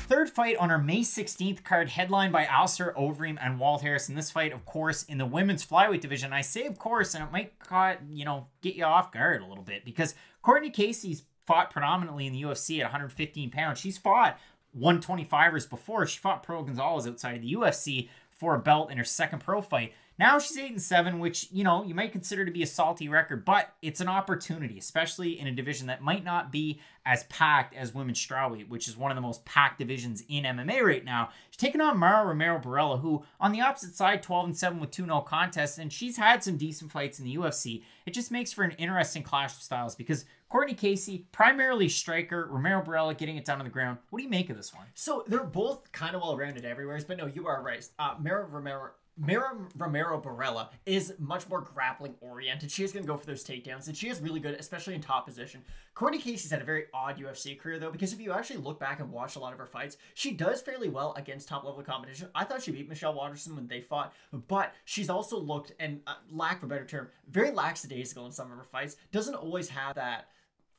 third fight on our May 16th card, headlined by Alistair Overeem and Walt Harris. In this fight, of course, in the women's flyweight division. I say, of course, and it might, get you off guard a little bit because Courtney Casey's fought predominantly in the UFC at 115 pounds. She's fought 125ers before. She fought Pearl Gonzalez outside of the UFC for a belt in her second pro fight. Now she's 8-7, which, you might consider to be a salty record, but it's an opportunity, especially in a division that might not be as packed as women's strawweight, which is one of the most packed divisions in MMA right now. She's taking on Mara Romero Borella, who on the opposite side, 12-7 with 2 no contests, and she's had some decent fights in the UFC. It just makes for an interesting clash of styles because Courtney Casey, primarily striker, Romero Borella getting it down on the ground. What do you make of this one? So they're both kind of well-rounded everywhere, but no, you are right. Mara Romero Borella is much more grappling oriented. She is going to go for those takedowns, and she is really good, especially in top position. Courtney Casey's had a very odd UFC career, though, because if you actually look back and watch a lot of her fights, she does fairly well against top level competition. I thought she beat Michelle Waterson when they fought, but she's also looked, and lack of a better term, very lackadaisical in some of her fights. Doesn't always have that.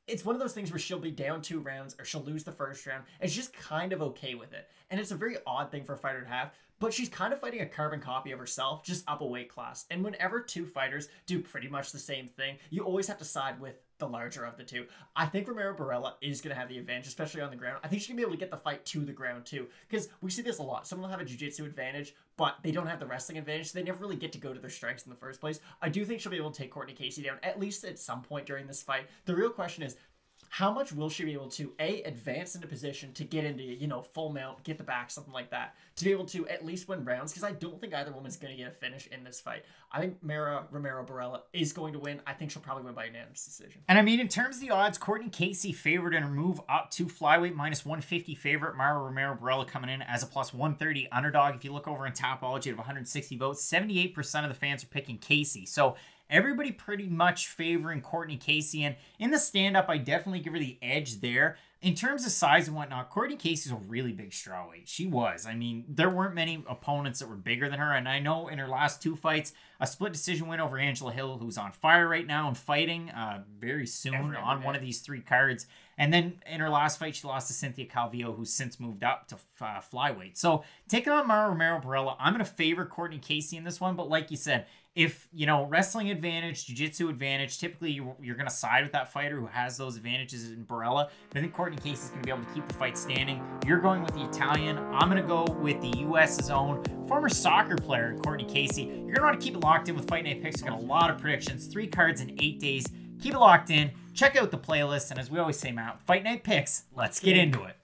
It's one of those things where she'll be down 2 rounds or she'll lose the first round and she's just kind of okay with it. And it's a very odd thing for a fighter to have, but she's kind of fighting a carbon copy of herself, just up a weight class. And whenever 2 fighters do pretty much the same thing, you always have to side with the larger of the 2. I think Romero Borella is going to have the advantage, especially on the ground. I think she's going to be able to get the fight to the ground too, because we see this a lot. Someone will have a jiu-jitsu advantage, but they don't have the wrestling advantage, so they never really get to go to their strengths in the first place. I do think she'll be able to take Courtney Casey down, at least at some point during this fight. The real question is, how much will she be able to, A, advance into position to get into, full mount, get the back, something like that, to be able to at least win rounds? Because I don't think either woman's going to get a finish in this fight. I think Mara Romero Borella is going to win. I think she'll probably win by unanimous decision. And I mean, in terms of the odds, Courtney Casey favored in her move up to flyweight, -150 favorite. Mara Romero Borella coming in as a +130 underdog. If you look over in Tapology of 160 votes, 78% of the fans are picking Casey. So everybody pretty much favoring Courtney Casey. And in the stand-up, I definitely give her the edge there. In terms of size and whatnot, Courtney Casey's a really big strawweight. She was. I mean, there weren't many opponents that were bigger than her. And I know in her last 2 fights, a split decision win over Angela Hill, who's on fire right now and fighting very soon on one of these 3 cards. And then in her last fight, she lost to Cynthia Calvillo, who's since moved up to flyweight. So taking on Mara Romero Borella, I'm going to favor Courtney Casey in this one. But like you said, if, wrestling advantage, jiu-jitsu advantage, typically you're going to side with that fighter who has those advantages in Borella. But I think Courtney Casey's going to be able to keep the fight standing. You're going with the Italian. I'm going to go with the US's own former soccer player, Courtney Casey. You're going to want to keep it locked in with Fight Night Picks. We've got a lot of predictions, 3 cards in 8 days. Keep it locked in. Check out the playlist. And as we always say, Matt, Fight Night Picks, let's get into it.